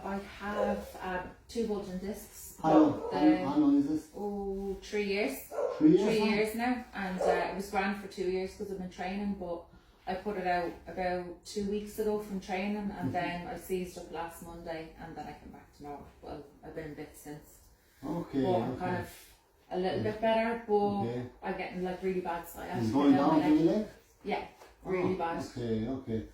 I have 2 bulging discs. How long is this? 3 years. 3 years? 3 years now, and it was grand for 2 years because I've been training, but I put it out about 2 weeks ago from training, and then I seized up last Monday, and then I came back to normal. Well, I've been a bit since. Okay. But I'm kind of a little bit better, but I'm getting like really bad sciatica. It's going down to your leg? Yeah, really bad. Okay.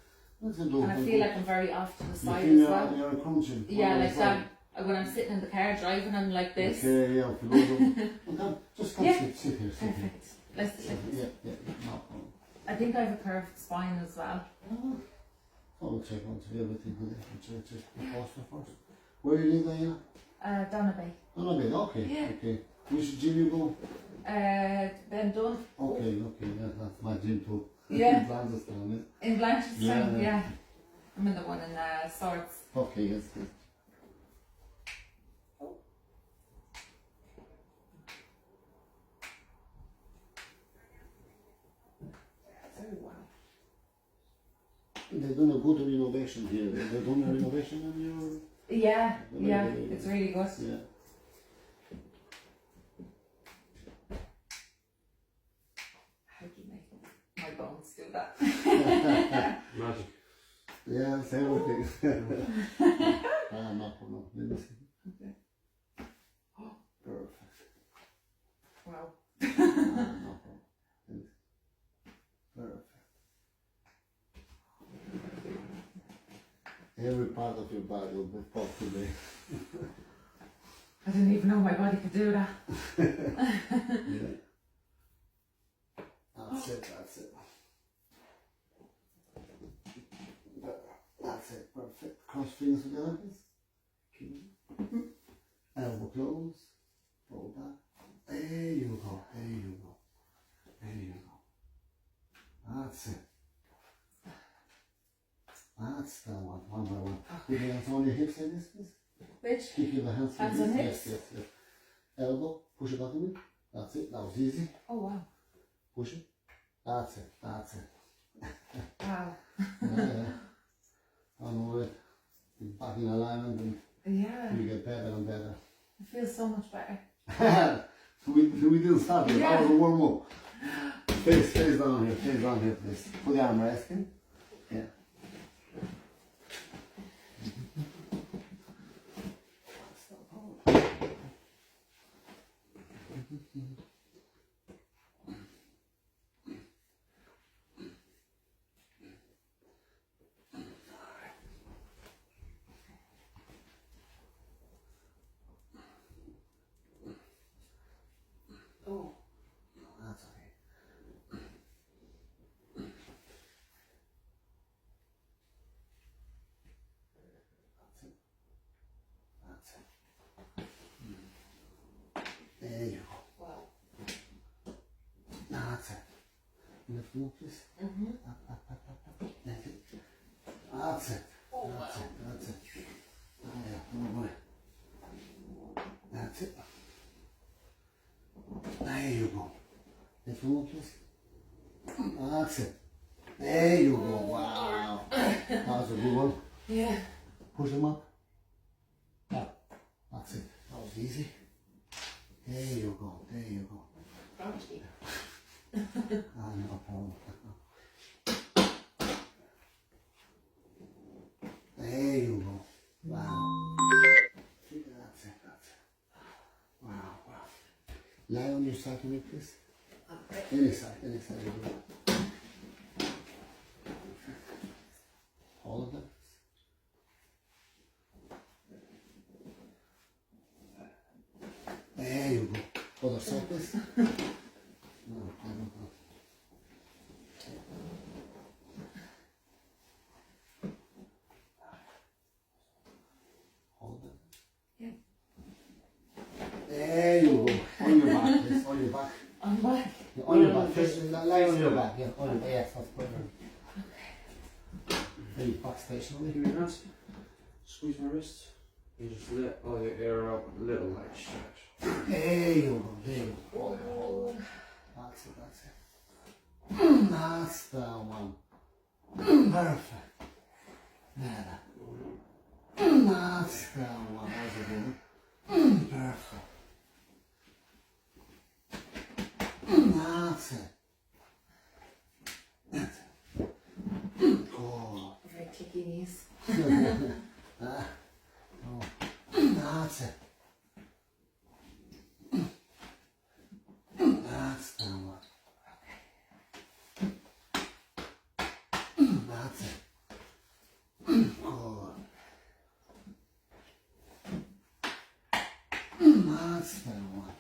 That's a and I feel like I'm very off to the side as well. You're crunching. Yeah, like that. When I'm sitting in the car driving, I'm like this. Okay, yeah, for those just come sit here. Perfect. Let's Yeah, no problem. I think I have a curved spine as well. We'll check on to everything. We'll check the posture first. Where you live, Diana? Donabay. Donabay, okay. Yeah. Okay. Which gym you go? Ben Dunn. Okay, yeah, that's my gym too. Yeah. In Blanchardstown, In Blanchardstown, yeah. I'm in the one in Swords. Okay, yes. They've done a good renovation here. They've done a renovation on your... Yeah, it's really good. Yeah. How do you make my bones do that? Magic. Yeah, it's everything. No problem. Let me see. Okay. Perfect. Wow. No problem. Perfect. Every part of your body will be popped today. I didn't even know my body could do that. Yeah. That's it. That's it, perfect. Cross fingers together, please. Elbow close. Roll back. There you go. That's it. That's the one by one. Put your hands on your hips like this, please. Which? Keep your hands like Hands this. on hips? Yes. Elbow, push it back a bit. That's it, that was easy. Oh wow. Push it. That's it. Wow. Yeah. I know it. Back in alignment and Yeah. you get better and better. It feels so much better. we didn't start it. That was a warm up. Face down here, please. Put the arm rest in. Yeah. Oh. That's okay. That's it. There you go. Wow. That's it. Lift them up, please. That's it. That's it. Oh, That's it. Yeah, no way. That's it. There you go. Lift them up, please. That's it. There you go. Wow. That was a good one. Yeah. Push them up. Yeah. That's it. That was easy. There you go. Crunchy. No problem. There you go. Wow. That's it. Wow. Lie on your side to me, please. Okay. Any side will do. All of them. There you go. Other side, please. No. Hold it. Yeah. There you go. On your back, please. On your back. On back. Yeah, on your back. First, lie on your back. Yeah, on your back. Yes, that's perfect. Are you back stationary? Give me your hands. Squeeze my wrist. You just let all your air out a little light stretch. There you go. Oh. That's it. That's the one. Perfect. There. That's That's the one. That's a good one. Perfect. That's it. That's it. Good. Very ticky knees. Oh, that's it. That's the one. That's it. Good. That's the one.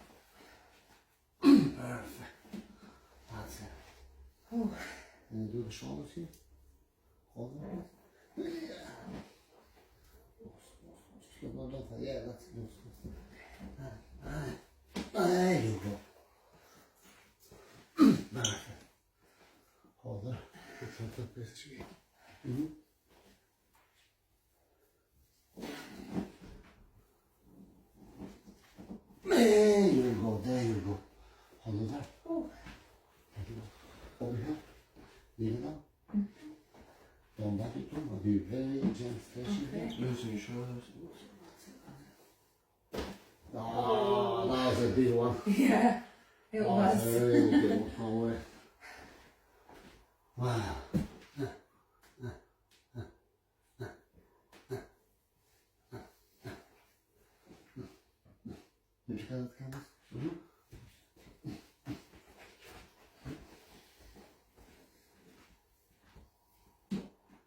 Perfect. That's it. Oh. And do the shoulders here. Hold them. Yeah. Yeah, that's good. There you go. Perfect. Hold it. It's not that best. There you go. There you go. Hold it there. Oh. Over here. Leave it down. Down back it too. I'll be very gentle. Okay. Loosen your shoulders. Oh, that was a big one. Yeah, it was. A really good one. No way. Wow. Did you get it, Candace?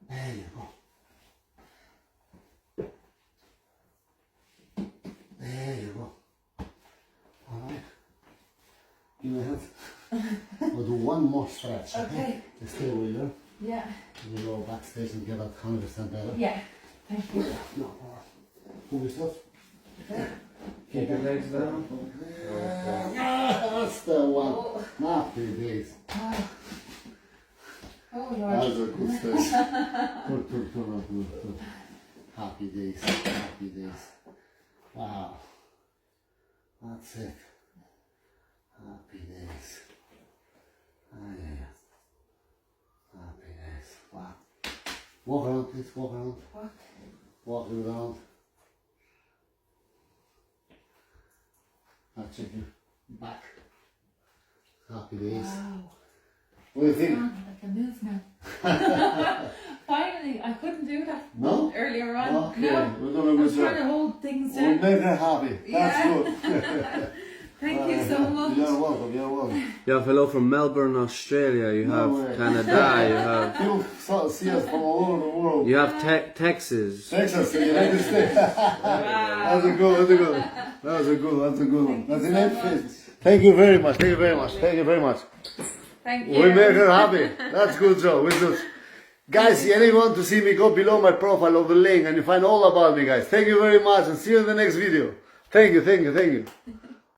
There you go. There you go. Alright. Give me a hand. We'll do one more stretch. Okay. Just stay where you are. Yeah. We'll go backstage and get that 100% better. Yeah. Thank you. No, alright. Move yourself. Okay. Keep your legs down. That's the one. Oh. Happy days. Oh, oh That Lord. was a good stretch. Good. Happy days. Happy days. Wow. That's it. Happy days. Ah, yeah. Happy days. Wow. Walk around, please. Walk around. What? Walk around. That's it. Back. Happy days. Wow. What do you think? I can move now. Finally, I couldn't do that No? earlier on. Okay. No. We're doing a I was good trying job. to hold things We'll down. make her happy. That's Yeah. good. Thank you so much. You're welcome. You're welcome. You have hello from Melbourne, Australia. You No have way. Canada. You have People see us from all over the world. you have Texas. Texas, the United States. That's a good. That's a good. That's a good. That's a good one. That's an emphasis. Thank you very much. Thank you very much. Thank you very much. Thank you. We make her happy. That's good job. We do. Guys, anyone want to see me, go below my profile of the link and you find all about me, guys. Thank you very much and see you in the next video. Thank you.